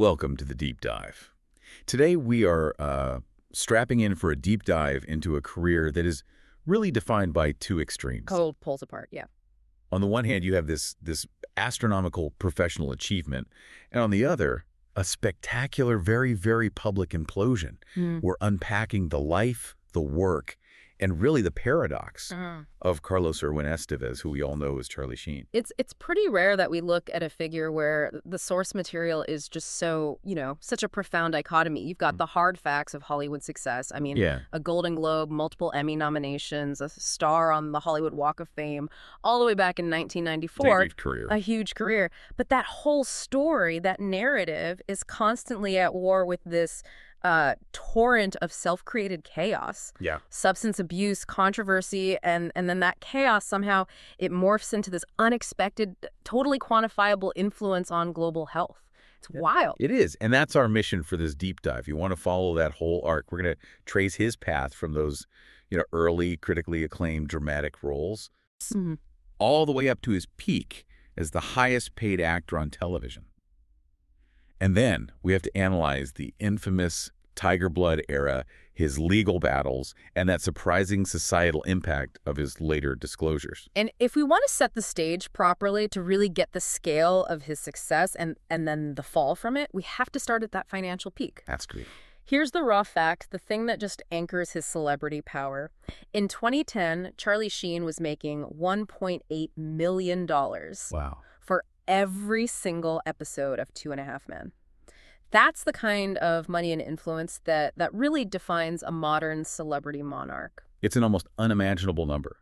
Welcome to the Deep Dive. Today we are strapping in for a deep dive into a career that is really defined by two extremes. Cold pulls apart, yeah. On the one hand, you have this astronomical professional achievement, and on the other, a spectacular, very, very public implosion. We're unpacking the life, the work, and really the paradox of Carlos Irwin Estévez, who we all know as Charlie Sheen. It's pretty rare that we look at a figure where the source material is just so, such a profound dichotomy. You've got the hard facts of Hollywood success. I mean, a Golden Globe, multiple Emmy nominations, a star on the Hollywood Walk of Fame, all the way back in 1994. A huge career. But that whole story, that narrative, is constantly at war with this torrent of self-created chaos, substance abuse, controversy, and then that chaos somehow it morphs into this unexpected, totally quantifiable influence on global health. It's wild. It is, and that's our mission for this deep dive. You want to follow that whole arc. We're going to trace his path from those, early, critically acclaimed dramatic roles, all the way up to his peak as the highest-paid actor on television. And then we have to analyze the infamous Tiger Blood era, his legal battles, and that surprising societal impact of his later disclosures. And if we want to set the stage properly to really get the scale of his success and then the fall from it, we have to start at that financial peak. That's great. Here's the raw fact, the thing that just anchors his celebrity power. In 2010, Charlie Sheen was making $1.8 million. Wow. For every single episode of 2.5 Men. That's the kind of money and influence that really defines a modern celebrity monarch. It's an almost unimaginable number.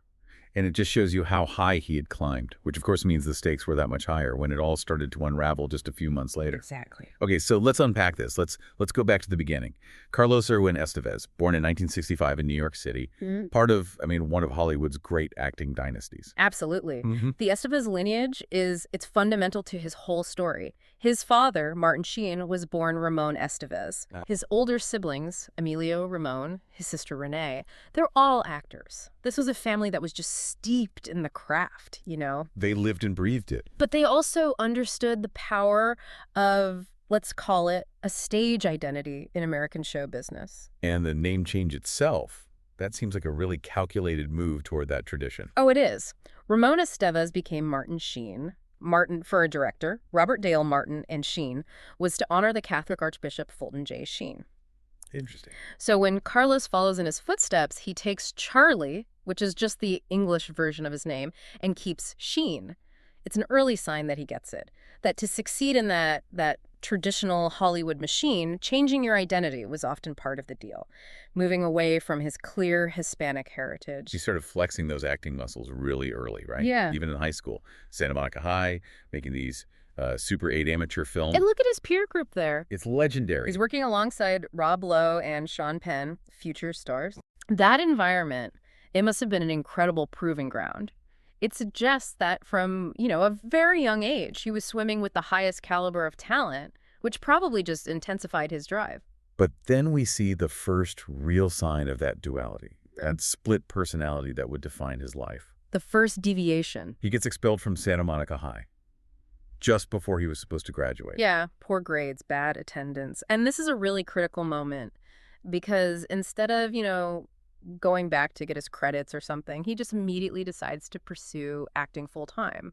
And it just shows you how high he had climbed, which of course means the stakes were that much higher when it all started to unravel just a few months later. Exactly. Okay, so let's unpack this. Let's go back to the beginning. Carlos Irwin Estévez, born in 1965 in New York City, part of, one of Hollywood's great acting dynasties. Absolutely. The Estévez lineage it's fundamental to his whole story. His father, Martin Sheen, was born Ramon Estévez. His older siblings, Emilio, Ramon, his sister Renee, they're all actors. This was a family that was just steeped in the craft, They lived and breathed it. But they also understood the power of, let's call it, a stage identity in American show business. And the name change itself, that seems like a really calculated move toward that tradition. Oh, it is. Ramon Estévez became Martin Sheen. Martin, for a director, Robert Dale Martin and Sheen, was to honor the Catholic Archbishop Fulton J. Sheen. Interesting. So when Carlos follows in his footsteps, he takes Charlie, which is just the English version of his name, and keeps Sheen. It's an early sign that he gets it. That to succeed in that traditional Hollywood machine, changing your identity was often part of the deal. Moving away from his clear Hispanic heritage. He started flexing those acting muscles really early, right? Yeah. Even in high school. Santa Monica High, making these Super 8 amateur films. And look at his peer group there. It's legendary. He's working alongside Rob Lowe and Sean Penn, future stars. That environment, it must have been an incredible proving ground. It suggests that from, a very young age, he was swimming with the highest caliber of talent, which probably just intensified his drive. But then we see the first real sign of that duality, that split personality that would define his life. The first deviation. He gets expelled from Santa Monica High just before he was supposed to graduate. Yeah, poor grades, bad attendance. And this is a really critical moment because instead of, going back to get his credits or something, he just immediately decides to pursue acting full-time.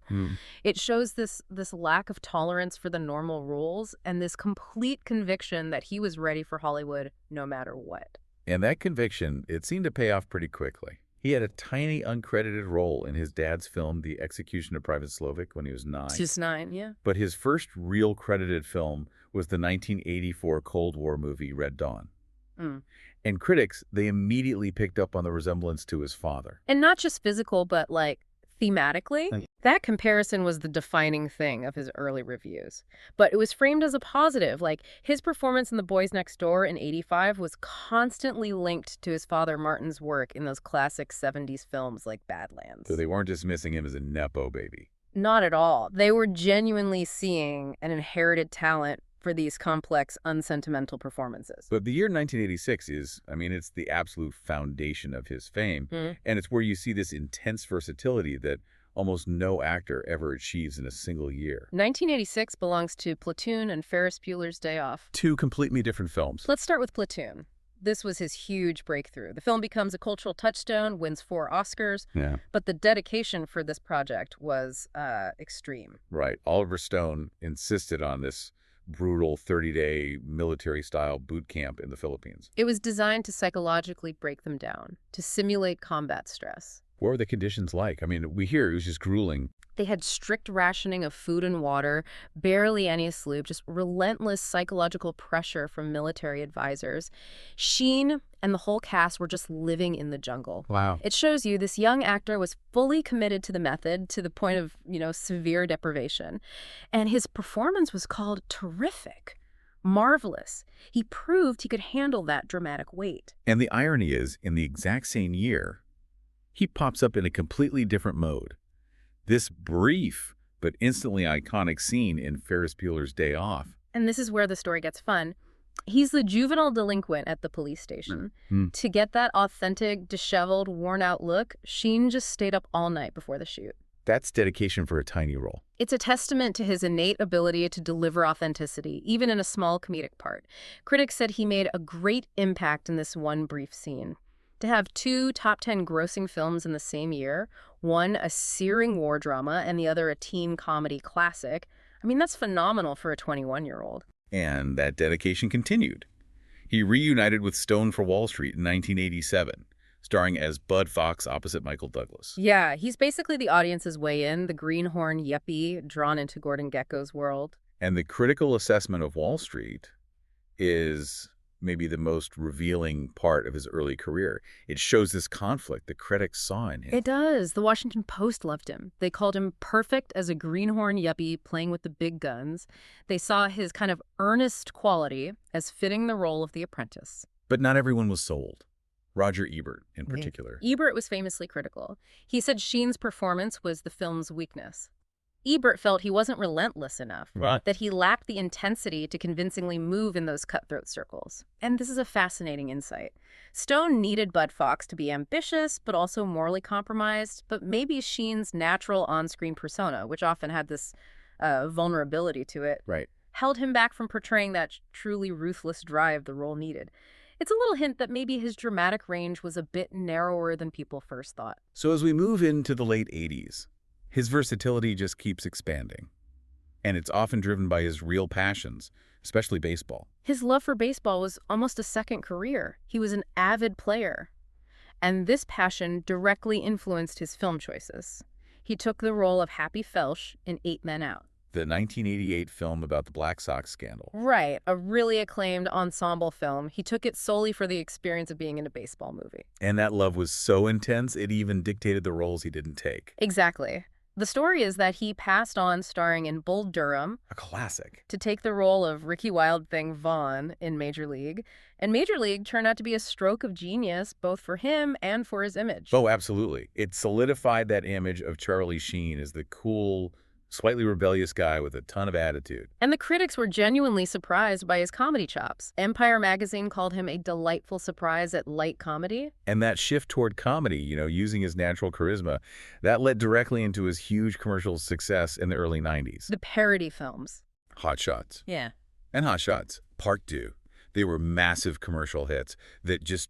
It shows this lack of tolerance for the normal rules and this complete conviction that he was ready for Hollywood no matter what. And that conviction, it seemed to pay off pretty quickly. He had a tiny uncredited role in his dad's film, The Execution of Private Slovik, when he was 9. Just 9, yeah. But his first real credited film was the 1984 Cold War movie, Red Dawn. And critics, they immediately picked up on the resemblance to his father. And not just physical, but thematically. That comparison was the defining thing of his early reviews. But it was framed as a positive. His performance in The Boys Next Door in '85 was constantly linked to his father Martin's work in those classic 70s films like Badlands. So they weren't dismissing him as a Nepo baby. Not at all. They were genuinely seeing an inherited talent for these complex, unsentimental performances. But the year 1986 is, it's the absolute foundation of his fame. And it's where you see this intense versatility that almost no actor ever achieves in a single year. 1986 belongs to Platoon and Ferris Bueller's Day Off. Two completely different films. Let's start with Platoon. This was his huge breakthrough. The film becomes a cultural touchstone, wins 4 Oscars, but the dedication for this project was extreme. Right. Oliver Stone insisted on this brutal 30-day military-style boot camp in the Philippines. It was designed to psychologically break them down, to simulate combat stress. What were the conditions like? I mean, we hear it was just grueling. They had strict rationing of food and water, barely any sleep, just relentless psychological pressure from military advisors. Sheen and the whole cast were just living in the jungle. Wow. It shows you this young actor was fully committed to the method to the point of, severe deprivation. And his performance was called terrific, marvelous. He proved he could handle that dramatic weight. And the irony is, in the exact same year, he pops up in a completely different mode. This brief but instantly iconic scene in Ferris Bueller's Day Off. And this is where the story gets fun. He's the juvenile delinquent at the police station. To get that authentic, disheveled, worn-out look, Sheen just stayed up all night before the shoot. That's dedication for a tiny role. It's a testament to his innate ability to deliver authenticity, even in a small comedic part. Critics said he made a great impact in this one brief scene. To have 2 top 10 grossing films in the same year, one a searing war drama and the other a teen comedy classic, I mean, that's phenomenal for a 21-year-old. And that dedication continued. He reunited with Stone for Wall Street in 1987, starring as Bud Fox opposite Michael Douglas. Yeah, he's basically the audience's way in, the greenhorn yuppie drawn into Gordon Gekko's world. And the critical assessment of Wall Street is maybe the most revealing part of his early career. It shows this conflict the critics saw in him. It does. The Washington Post loved him. They called him perfect as a greenhorn yuppie playing with the big guns. They saw his kind of earnest quality as fitting the role of the apprentice. But not everyone was sold. Roger Ebert, in particular. Ebert was famously critical. He said Sheen's performance was the film's weakness. Ebert felt he wasn't relentless enough, that he lacked the intensity to convincingly move in those cutthroat circles. And this is a fascinating insight. Stone needed Bud Fox to be ambitious, but also morally compromised, but maybe Sheen's natural on-screen persona, which often had this vulnerability to it, held him back from portraying that truly ruthless drive the role needed. It's a little hint that maybe his dramatic range was a bit narrower than people first thought. So as we move into the late 80s, his versatility just keeps expanding, and it's often driven by his real passions, especially baseball. His love for baseball was almost a second career. He was an avid player, and this passion directly influenced his film choices. He took the role of Happy Felsch in 8 Men Out. The 1988 film about the Black Sox scandal. Right, a really acclaimed ensemble film. He took it solely for the experience of being in a baseball movie. And that love was so intense, it even dictated the roles he didn't take. Exactly. The story is that he passed on starring in Bull Durham, a classic, to take the role of Ricky Wild Thing Vaughn in Major League. And Major League turned out to be a stroke of genius, both for him and for his image. Oh, absolutely. It solidified that image of Charlie Sheen as the cool, slightly rebellious guy with a ton of attitude. And the critics were genuinely surprised by his comedy chops. Empire magazine called him a delightful surprise at light comedy. And that shift toward comedy, using his natural charisma, that led directly into his huge commercial success in the early 90s. The parody films. Hot Shots. Yeah. And Hot Shots. Part 2. They were massive commercial hits that just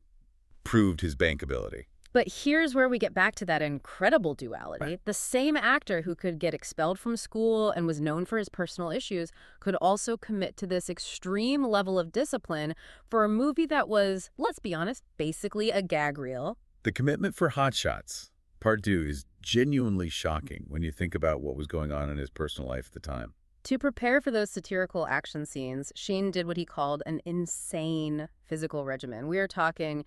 proved his bankability. But here's where we get back to that incredible duality. Right. The same actor who could get expelled from school and was known for his personal issues could also commit to this extreme level of discipline for a movie that was, let's be honest, basically a gag reel. The commitment for Hot Shots, Part 2, is genuinely shocking when you think about what was going on in his personal life at the time. To prepare for those satirical action scenes, Sheen did what he called an insane physical regimen. We are talking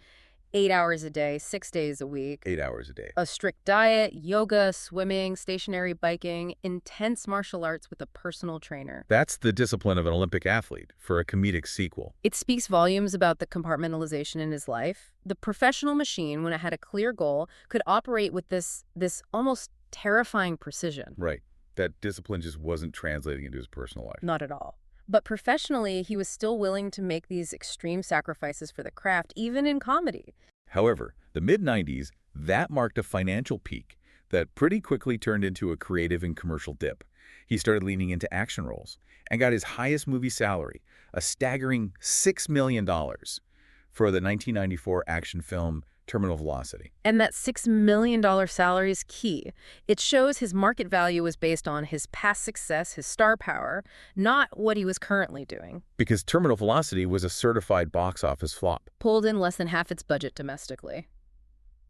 8 hours a day, 6 days a week. 8 hours a day. A strict diet, yoga, swimming, stationary biking, intense martial arts with a personal trainer. That's the discipline of an Olympic athlete for a comedic sequel. It speaks volumes about the compartmentalization in his life. The professional machine, when it had a clear goal, could operate with this almost terrifying precision. Right. That discipline just wasn't translating into his personal life. Not at all. But professionally, he was still willing to make these extreme sacrifices for the craft, even in comedy. However, the mid-90s, that marked a financial peak. that pretty quickly turned into a creative and commercial dip. He started leaning into action roles and got his highest movie salary, a staggering $6 million for the 1994 action film Terminal Velocity. And that $6 million salary is key. It shows his market value was based on his past success, his star power, not what he was currently doing. Because Terminal Velocity was a certified box office flop. Pulled in less than half its budget domestically.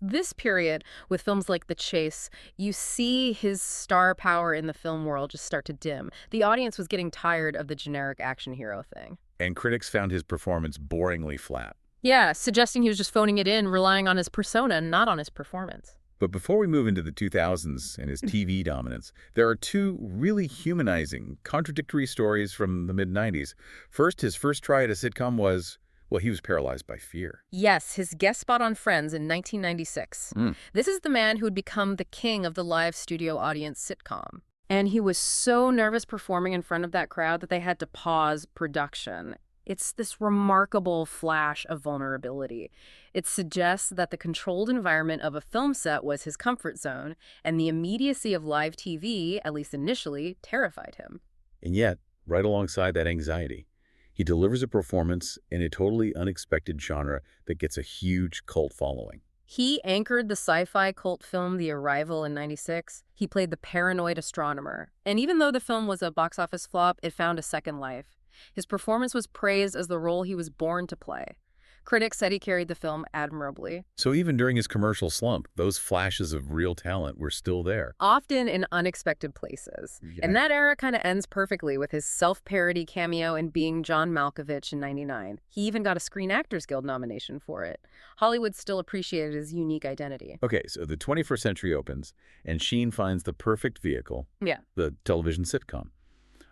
This period, with films like The Chase, you see his star power in the film world just start to dim. The audience was getting tired of the generic action hero thing. And critics found his performance boringly flat. Yeah, suggesting he was just phoning it in, relying on his persona, not on his performance. But before we move into the 2000s and his TV dominance, there are two really humanizing, contradictory stories from the mid-90s. First, his first try at a sitcom was, well, he was paralyzed by fear. Yes, his guest spot on Friends in 1996. This is the man who would become the king of the live studio audience sitcom. And he was so nervous performing in front of that crowd that they had to pause production. It's this remarkable flash of vulnerability. It suggests that the controlled environment of a film set was his comfort zone, and the immediacy of live TV, at least initially, terrified him. And yet, right alongside that anxiety, he delivers a performance in a totally unexpected genre that gets a huge cult following. He anchored the sci-fi cult film The Arrival in '96. He played the paranoid astronomer. And even though the film was a box office flop, it found a second life. His performance was praised as the role he was born to play. Critics said he carried the film admirably. So even during his commercial slump, those flashes of real talent were still there. Often in unexpected places. Yeah. And that era kind of ends perfectly with his self-parody cameo in Being John Malkovich in '99. He even got a Screen Actors Guild nomination for it. Hollywood still appreciated his unique identity. Okay, so the 21st century opens, and Sheen finds the perfect vehicle, the television sitcom.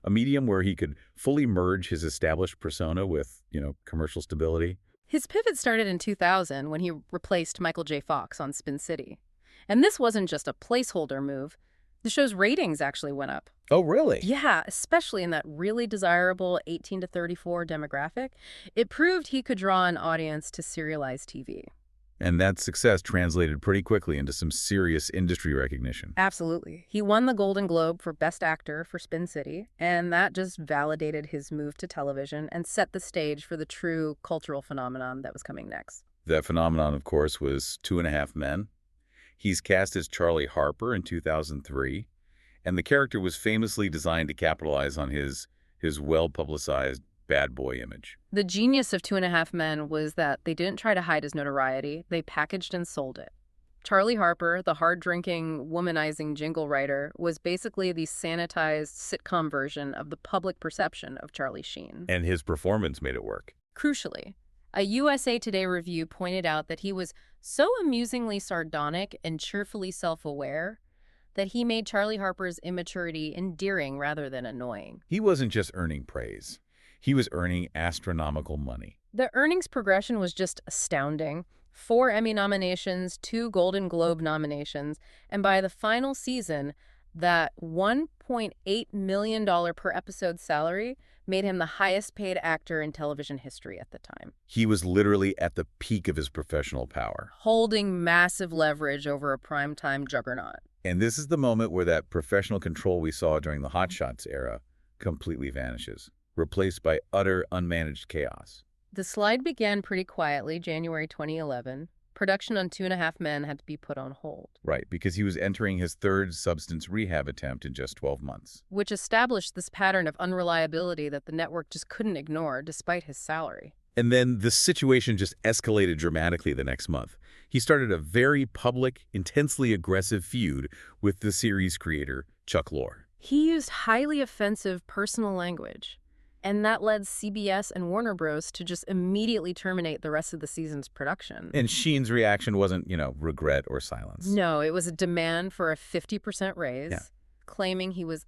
A medium where he could fully merge his established persona with, commercial stability. His pivot started in 2000 when he replaced Michael J. Fox on Spin City. And this wasn't just a placeholder move. The show's ratings actually went up. Oh, really? Yeah, especially in that really desirable 18 to 34 demographic. It proved he could draw an audience to serialized TV. And that success translated pretty quickly into some serious industry recognition. Absolutely. He won the Golden Globe for Best Actor for Spin City, and that just validated his move to television and set the stage for the true cultural phenomenon that was coming next. That phenomenon, of course, was 2.5 Men. He's cast as Charlie Harper in 2003, and the character was famously designed to capitalize on his well-publicized bad boy image. The genius of 2.5 Men was that they didn't try to hide his notoriety. They packaged and sold it. Charlie Harper, the hard-drinking, womanizing jingle writer, was basically the sanitized sitcom version of the public perception of Charlie Sheen. And his performance made it work. Crucially, a USA Today review pointed out that he was so amusingly sardonic and cheerfully self-aware that he made Charlie Harper's immaturity endearing rather than annoying. He wasn't just earning praise. He was earning astronomical money. The earnings progression was just astounding. 4 Emmy nominations, 2 Golden Globe nominations, and by the final season, that $1.8 million per episode salary made him the highest paid actor in television history at the time. He was literally at the peak of his professional power, holding massive leverage over a primetime juggernaut. And this is the moment where that professional control we saw during the Hot Shots era completely vanishes, replaced by utter unmanaged chaos. The slide began pretty quietly, January 2011. Production on 2.5 Men had to be put on hold. Right, because he was entering his third substance rehab attempt in just 12 months. Which established this pattern of unreliability that the network just couldn't ignore, despite his salary. And then the situation just escalated dramatically the next month. He started a very public, intensely aggressive feud with the series creator, Chuck Lorre. He used highly offensive personal language. And that led CBS and Warner Bros. To just immediately terminate the rest of the season's production. And Sheen's reaction wasn't, regret or silence. No, it was a demand for a 50% raise, claiming he was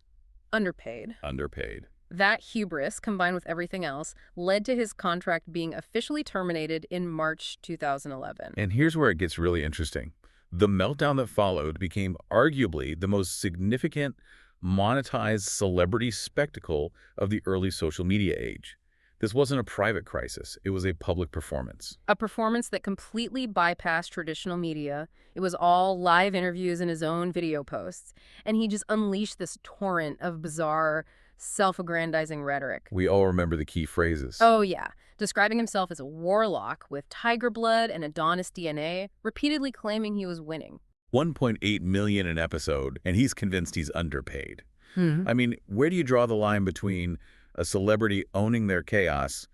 underpaid. Underpaid. That hubris, combined with everything else, led to his contract being officially terminated in March 2011. And here's where it gets really interesting. The meltdown that followed became arguably the most significant monetized celebrity spectacle of the early social media age. This wasn't a private crisis. It was a public performance. A performance that completely bypassed traditional media. It was all live interviews and his own video posts. And he just unleashed this torrent of bizarre, self-aggrandizing rhetoric. We all remember the key phrases. Oh, yeah. Describing himself as a warlock with tiger blood and Adonis DNA, repeatedly claiming he was winning. 1.8 million an episode, and he's convinced he's underpaid. I mean, where do you draw the line between a celebrity owning their chaos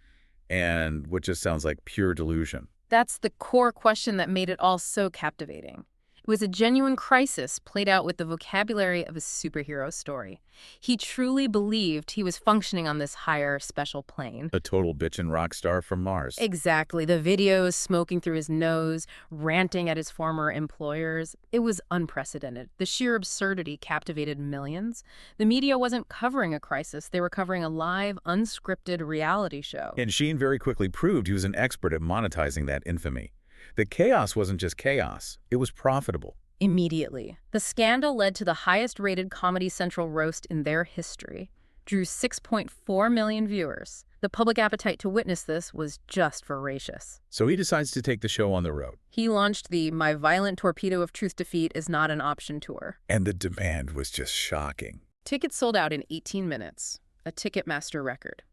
and what just sounds like pure delusion? That's the core question that made it all so captivating. It was a genuine crisis played out with the vocabulary of a superhero story. He truly believed he was functioning on this higher, special plane. A total bitchin' rock star from Mars. Exactly. The videos smoking through his nose, ranting at his former employers. It was unprecedented. The sheer absurdity captivated millions. The media wasn't covering a crisis. They were covering a live, unscripted reality show. And Sheen very quickly proved he was an expert at monetizing that infamy. The chaos wasn't just chaos. It was profitable. Immediately. The scandal led to the highest-rated Comedy Central roast in their history. Drew 6.4 million viewers. The public appetite to witness this was just voracious. So he decides to take the show on the road. He launched the My Violent Torpedo of Truth Defeat is Not an Option tour. And the demand was just shocking. Tickets sold out in 18 minutes, a Ticketmaster record.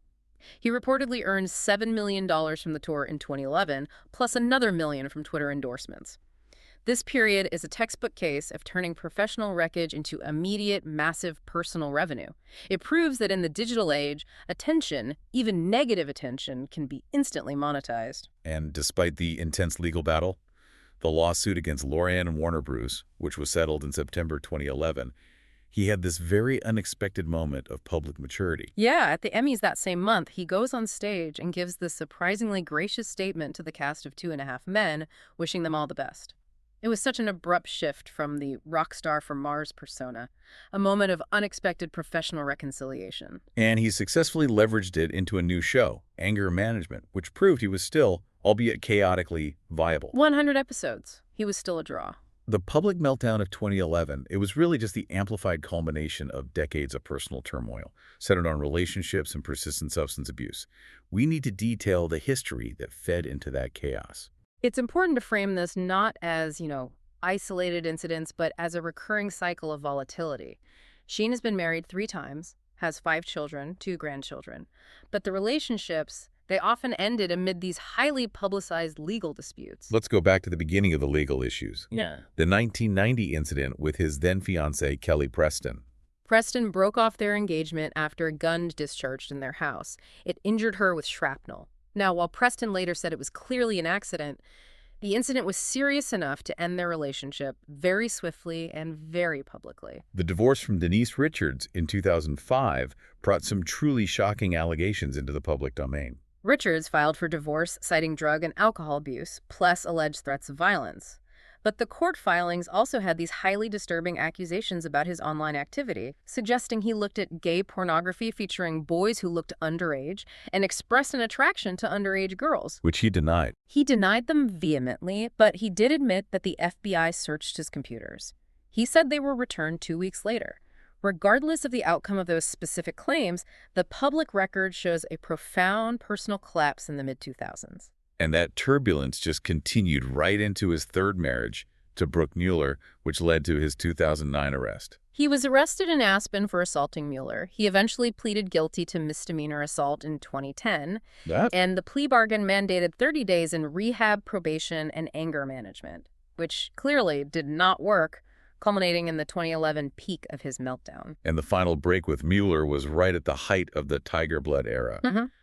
He reportedly earned $7 million from the tour in 2011, plus another $1 million from Twitter endorsements. This period is a textbook case of turning professional wreckage into immediate, massive personal revenue. It proves that in the digital age, attention, even negative attention, can be instantly monetized. And despite the intense legal battle, the lawsuit against Lorian and Warner Bros., which was settled in September 2011, he had this very unexpected moment of public maturity. Yeah, at the Emmys that same month, he goes on stage and gives this surprisingly gracious statement to the cast of 2.5 Men, wishing them all the best. It was such an abrupt shift from the rock star from Mars persona, a moment of unexpected professional reconciliation. And he successfully leveraged it into a new show, Anger Management, which proved he was still, albeit chaotically, viable. 100 episodes. He was still a draw. The public meltdown of 2011, it was really just the amplified culmination of decades of personal turmoil, centered on relationships and persistent substance abuse. We need to detail the history that fed into that chaos. It's important to frame this not as, isolated incidents, but as a recurring cycle of volatility. Sheen has been married 3 times, has 5 children, 2 grandchildren. But the relationships, they often ended amid these highly publicized legal disputes. Let's go back to the beginning of the legal issues. Yeah. The 1990 incident with his then-fiancée, Kelly Preston. Preston broke off their engagement after a gun discharged in their house. It injured her with shrapnel. Now, while Preston later said it was clearly an accident, the incident was serious enough to end their relationship very swiftly and very publicly. The divorce from Denise Richards in 2005 brought some truly shocking allegations into the public domain. Richards filed for divorce citing drug and alcohol abuse, plus alleged threats of violence. But the court filings also had these highly disturbing accusations about his online activity, suggesting he looked at gay pornography featuring boys who looked underage and expressed an attraction to underage girls. Which he denied. He denied them vehemently, but he did admit that the FBI searched his computers. He said they were returned 2 weeks later. Regardless of the outcome of those specific claims, the public record shows a profound personal collapse in the mid-2000s. And that turbulence just continued right into his third marriage to Brooke Mueller, which led to his 2009 arrest. He was arrested in Aspen for assaulting Mueller. He eventually pleaded guilty to misdemeanor assault in 2010, and the plea bargain mandated 30 days in rehab, probation, and anger management, which clearly did not work, culminating in the 2011 peak of his meltdown. And the final break with Mueller was right at the height of the Tiger Blood era.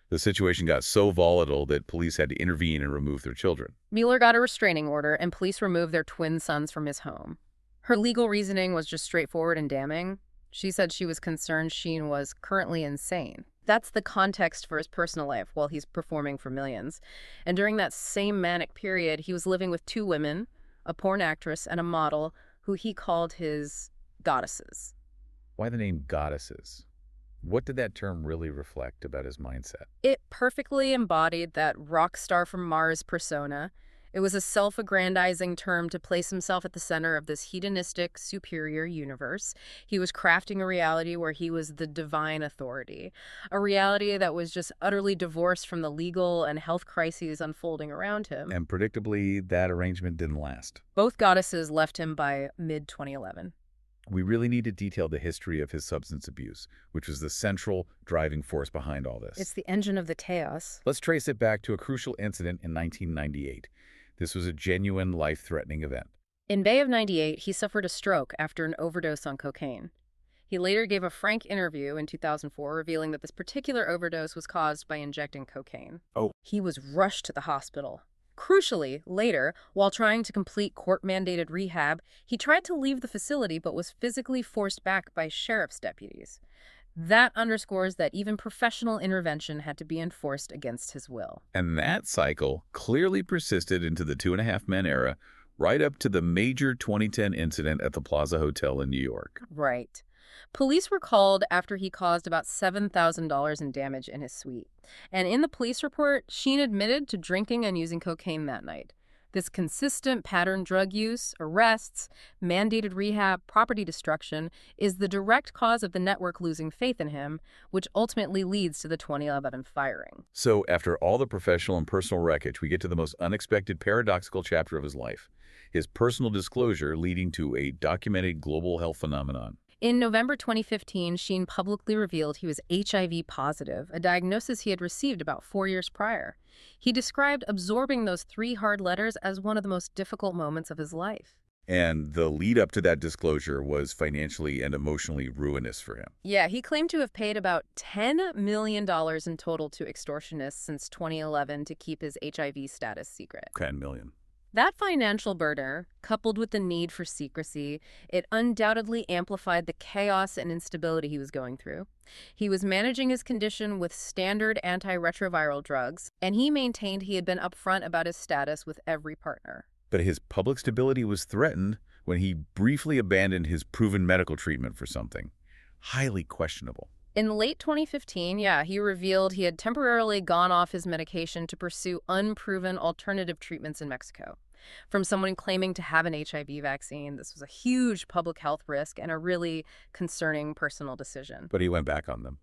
The situation got so volatile that police had to intervene and remove their children. Mueller got a restraining order, and police removed their twin sons from his home. Her legal reasoning was just straightforward and damning. She said she was concerned Sheen was currently insane. That's the context for his personal life while he's performing for millions. And during that same manic period, he was living with 2 women, a porn actress and a model, who he called his goddesses. Why the name goddesses? What did that term really reflect about his mindset? It perfectly embodied that rock star from Mars persona. It was a self-aggrandizing term to place himself at the center of this hedonistic, superior universe. He was crafting a reality where he was the divine authority, a reality that was just utterly divorced from the legal and health crises unfolding around him. And predictably, that arrangement didn't last. Both goddesses left him by mid-2011. We really need to detail the history of his substance abuse, which was the central driving force behind all this. It's the engine of the chaos. Let's trace it back to a crucial incident in 1998. This was a genuine life-threatening event. In May of '98, he suffered a stroke after an overdose on cocaine. He later gave a frank interview in 2004 revealing that this particular overdose was caused by injecting cocaine. Oh. He was rushed to the hospital. Crucially, later, while trying to complete court-mandated rehab, he tried to leave the facility but was physically forced back by sheriff's deputies. That underscores that even professional intervention had to be enforced against his will. And that cycle clearly persisted into the Two and a Half Men era, right up to the major 2010 incident at the Plaza Hotel in New York. Right. Police were called after he caused about $7,000 in damage in his suite. And in the police report, Sheen admitted to drinking and using cocaine that night. This consistent pattern drug use, arrests, mandated rehab, property destruction is the direct cause of the network losing faith in him, which ultimately leads to the 2011 firing. So after all the professional and personal wreckage, we get to the most unexpected paradoxical chapter of his life, his personal disclosure leading to a documented global health phenomenon. In November 2015, Sheen publicly revealed he was HIV-positive, a diagnosis he had received about 4 years prior. He described absorbing those 3 hard letters as one of the most difficult moments of his life. And the lead up to that disclosure was financially and emotionally ruinous for him. Yeah, he claimed to have paid about $10 million in total to extortionists since 2011 to keep his HIV status secret. 10 million. That financial burden, coupled with the need for secrecy, it undoubtedly amplified the chaos and instability he was going through. He was managing his condition with standard antiretroviral drugs, and he maintained he had been upfront about his status with every partner. But his public stability was threatened when he briefly abandoned his proven medical treatment for something highly questionable. In late 2015, he revealed he had temporarily gone off his medication to pursue unproven alternative treatments in Mexico. From someone claiming to have an HIV vaccine, this was a huge public health risk and a really concerning personal decision. But he went back on them.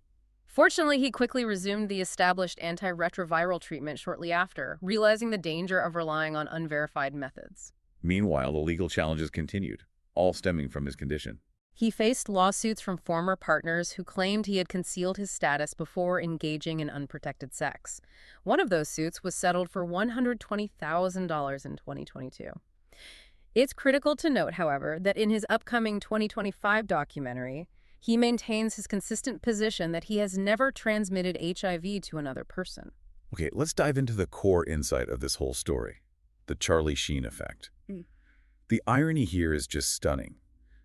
Fortunately, he quickly resumed the established antiretroviral treatment shortly after, realizing the danger of relying on unverified methods. Meanwhile, the legal challenges continued, all stemming from his condition. He faced lawsuits from former partners who claimed he had concealed his status before engaging in unprotected sex. One of those suits was settled for $120,000 in 2022. It's critical to note, however, that in his upcoming 2025 documentary, he maintains his consistent position that he has never transmitted HIV to another person. Okay, let's dive into the core insight of this whole story, the Charlie Sheen effect. The irony here is just stunning.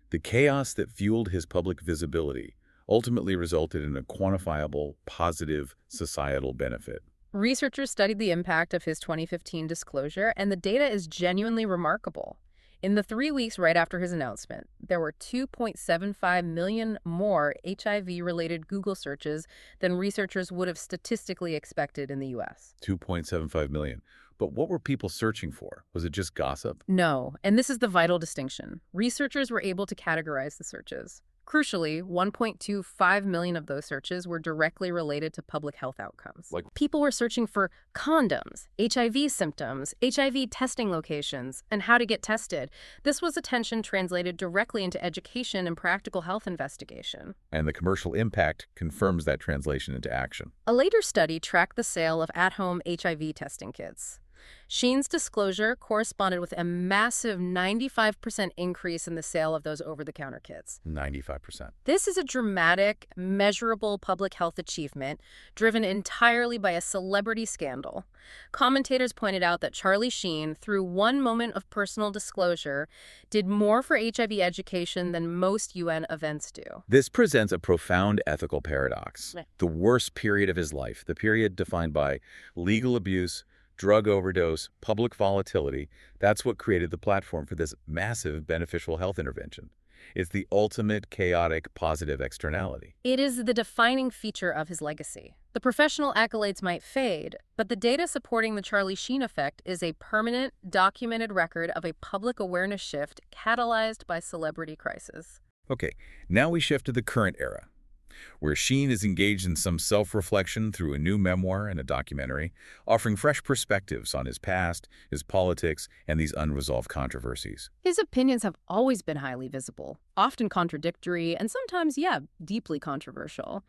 The chaos that fueled his public visibility ultimately resulted in a quantifiable, positive societal benefit. Researchers studied the impact of his 2015 disclosure, and the data is genuinely remarkable. In the 3 weeks right after his announcement, there were 2.75 million more HIV-related Google searches than researchers would have statistically expected in the U.S. 2.75 million. But what were people searching for? Was it just gossip? No, and this is the vital distinction. Researchers were able to categorize the searches. Crucially, 1.25 million of those searches were directly related to public health outcomes. Like people were searching for condoms, HIV symptoms, HIV testing locations, and how to get tested. This was attention translated directly into education and practical health investigation. And the commercial impact confirms that translation into action. A later study tracked the sale of at-home HIV testing kits. Sheen's disclosure corresponded with a massive 95% increase in the sale of those over-the-counter kits. 95%. This is a dramatic, measurable public health achievement driven entirely by a celebrity scandal. Commentators pointed out that Charlie Sheen, through one moment of personal disclosure, did more for HIV education than most UN events do. This presents a profound ethical paradox. Right. The worst period of his life, the period defined by legal abuse, drug overdose, public volatility, that's what created the platform for this massive beneficial health intervention. It's the ultimate chaotic positive externality. It is the defining feature of his legacy. The professional accolades might fade, but the data supporting the Charlie Sheen effect is a permanent, documented record of a public awareness shift catalyzed by celebrity crisis. Okay, now we shift to the current era, where Sheen is engaged in some self-reflection through a new memoir and a documentary, offering fresh perspectives on his past, his politics, and these unresolved controversies. His opinions have always been highly visible, often contradictory, and sometimes, deeply controversial.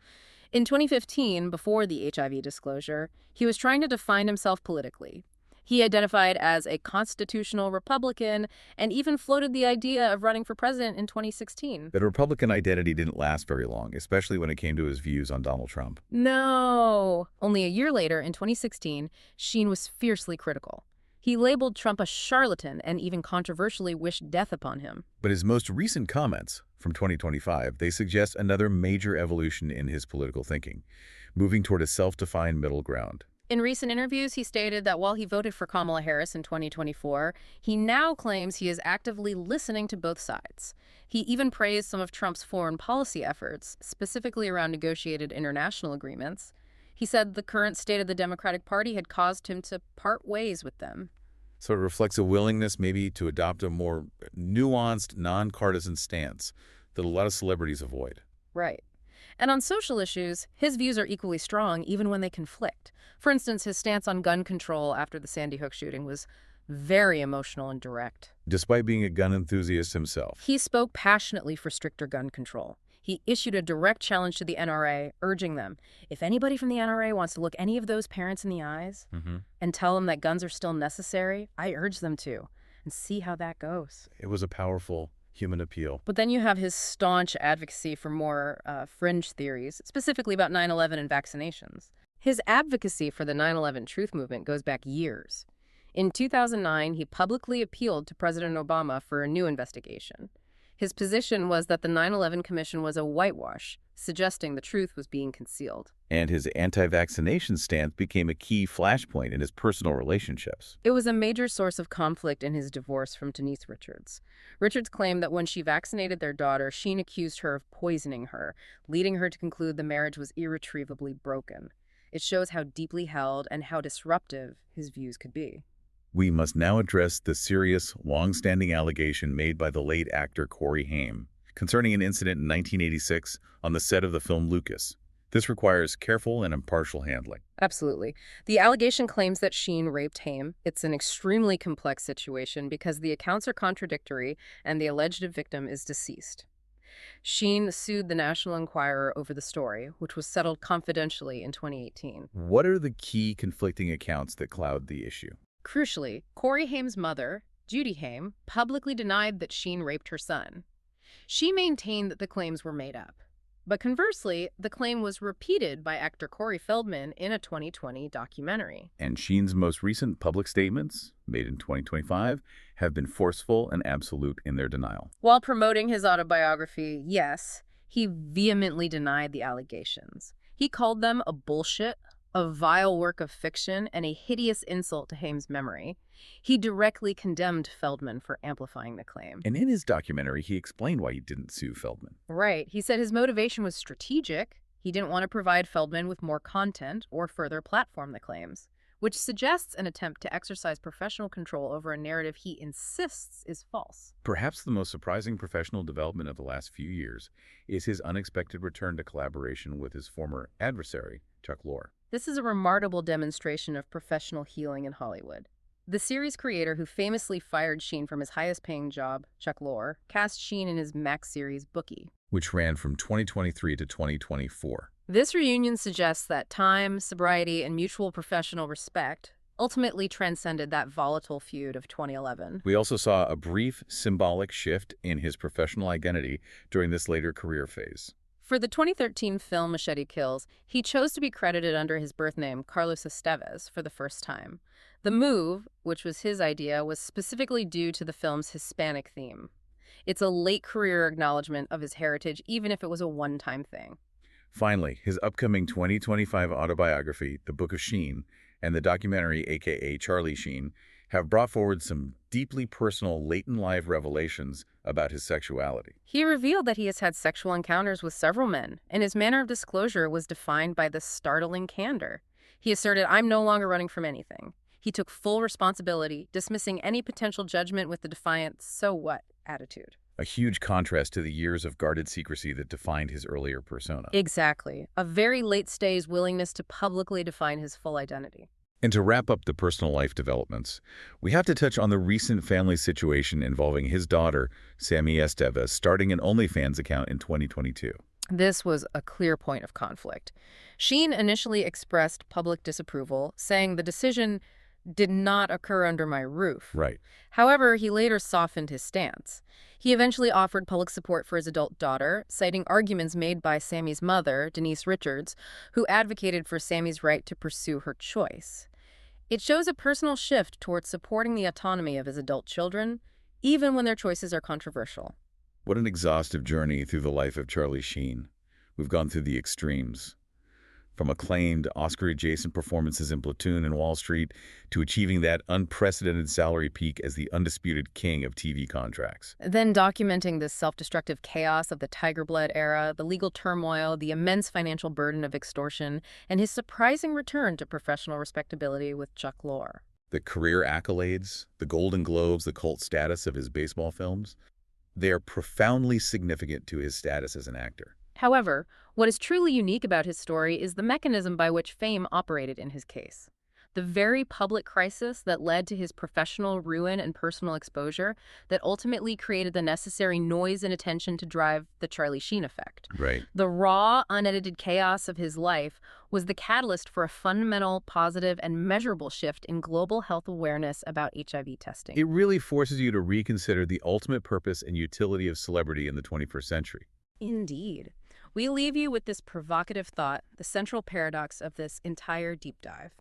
In 2015, before the HIV disclosure, he was trying to define himself politically. He identified as a constitutional Republican and even floated the idea of running for president in 2016. That Republican identity didn't last very long, especially when it came to his views on Donald Trump. No! Only a year later, in 2016, Sheen was fiercely critical. He labeled Trump a charlatan and even controversially wished death upon him. But his most recent comments, from 2025, they suggest another major evolution in his political thinking, moving toward a self-defined middle ground. In recent interviews, he stated that while he voted for Kamala Harris in 2024, he now claims he is actively listening to both sides. He even praised some of Trump's foreign policy efforts, specifically around negotiated international agreements. He said the current state of the Democratic Party had caused him to part ways with them. So it reflects a willingness maybe to adopt a more nuanced, non-partisan stance that a lot of celebrities avoid. Right. And on social issues, his views are equally strong even when they conflict. For instance, his stance on gun control after the Sandy Hook shooting was very emotional and direct. Despite being a gun enthusiast himself. He spoke passionately for stricter gun control. He issued a direct challenge to the NRA, urging them, if anybody from the NRA wants to look any of those parents in the eyes and tell them that guns are still necessary, I urge them to, and see how that goes. It was a powerful human appeal. But then you have his staunch advocacy for more fringe theories, specifically about 9/11 and vaccinations. His advocacy for the 9/11 truth movement goes back years. In 2009, he publicly appealed to President Obama for a new investigation. His position was that the 9/11 Commission was a whitewash, suggesting the truth was being concealed. And his anti-vaccination stance became a key flashpoint in his personal relationships. It was a major source of conflict in his divorce from Denise Richards. Richards claimed that when she vaccinated their daughter, Sheen accused her of poisoning her, leading her to conclude the marriage was irretrievably broken. It shows how deeply held and how disruptive his views could be. We must now address the serious, long-standing allegation made by the late actor Corey Haim concerning an incident in 1986 on the set of the film Lucas. This requires careful and impartial handling. Absolutely. The allegation claims that Sheen raped Haim. It's an extremely complex situation because the accounts are contradictory and the alleged victim is deceased. Sheen sued the National Enquirer over the story, which was settled confidentially in 2018. What are the key conflicting accounts that cloud the issue? Crucially, Corey Haim's mother, Judy Haim, publicly denied that Sheen raped her son. She maintained that the claims were made up. But conversely, the claim was repeated by actor Corey Feldman in a 2020 documentary. And Sheen's most recent public statements, made in 2025, have been forceful and absolute in their denial. While promoting his autobiography, yes, he vehemently denied the allegations. He called them a bullshit, a vile work of fiction, and a hideous insult to Haim's memory. He directly condemned Feldman for amplifying the claim. And in his documentary, he explained why he didn't sue Feldman. Right. He said his motivation was strategic. He didn't want to provide Feldman with more content or further platform the claims, which suggests an attempt to exercise professional control over a narrative he insists is false. Perhaps the most surprising professional development of the last few years is his unexpected return to collaboration with his former adversary, Chuck Lorre. This is a remarkable demonstration of professional healing in Hollywood. The series creator who famously fired Sheen from his highest-paying job, Chuck Lorre, cast Sheen in his Max series Bookie, which ran from 2023 to 2024. This reunion suggests that time, sobriety, and mutual professional respect ultimately transcended that volatile feud of 2011. We also saw a brief, symbolic shift in his professional identity during this later career phase. For the 2013 film Machete Kills, he chose to be credited under his birth name, Carlos Estévez, for the first time. The move, which was his idea, was specifically due to the film's Hispanic theme. It's a late-career acknowledgement of his heritage, even if it was a one-time thing. Finally, his upcoming 2025 autobiography, The Book of Sheen, and the documentary, aka Charlie Sheen, have brought forward some deeply personal, late-in-life revelations about his sexuality. He revealed that he has had sexual encounters with several men, and his manner of disclosure was defined by this startling candor. He asserted, "I'm no longer running from anything." He took full responsibility, dismissing any potential judgment with the defiant "so what" attitude. A huge contrast to the years of guarded secrecy that defined his earlier persona. Exactly. A very late-stage willingness to publicly define his full identity. And to wrap up the personal life developments, we have to touch on the recent family situation involving his daughter, Sammy Estévez, starting an OnlyFans account in 2022. This was a clear point of conflict. Sheen initially expressed public disapproval, saying the decision did not occur under my roof. Right. However, he later softened his stance. He eventually offered public support for his adult daughter, citing arguments made by Sammy's mother, Denise Richards, who advocated for Sammy's right to pursue her choice. It shows a personal shift towards supporting the autonomy of his adult children, even when their choices are controversial. What an exhaustive journey through the life of Charlie Sheen. We've gone through the extremes. From acclaimed Oscar-adjacent performances in Platoon and Wall Street to achieving that unprecedented salary peak as the undisputed king of TV contracts. Then documenting the self-destructive chaos of the Tiger Blood era, the legal turmoil, the immense financial burden of extortion, and his surprising return to professional respectability with Chuck Lorre. The career accolades, the Golden Globes, the cult status of his baseball films, they are profoundly significant to his status as an actor. However, what is truly unique about his story is the mechanism by which fame operated in his case. The very public crisis that led to his professional ruin and personal exposure that ultimately created the necessary noise and attention to drive the Charlie Sheen effect. Right. The raw, unedited chaos of his life was the catalyst for a fundamental, positive, and measurable shift in global health awareness about HIV testing. It really forces you to reconsider the ultimate purpose and utility of celebrity in the 21st century. Indeed. We leave you with this provocative thought, the central paradox of this entire deep dive.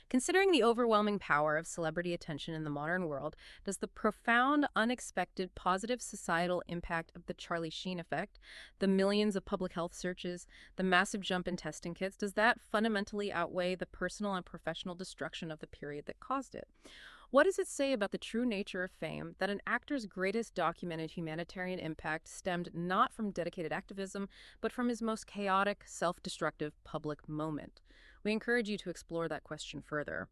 Considering the overwhelming power of celebrity attention in the modern world, does the profound, unexpected, positive societal impact of the Charlie Sheen effect, the millions of public health searches, the massive jump in testing kits, does that fundamentally outweigh the personal and professional destruction of the period that caused it? What does it say about the true nature of fame that an actor's greatest documented humanitarian impact stemmed not from dedicated activism, but from his most chaotic, self-destructive public moment? We encourage you to explore that question further.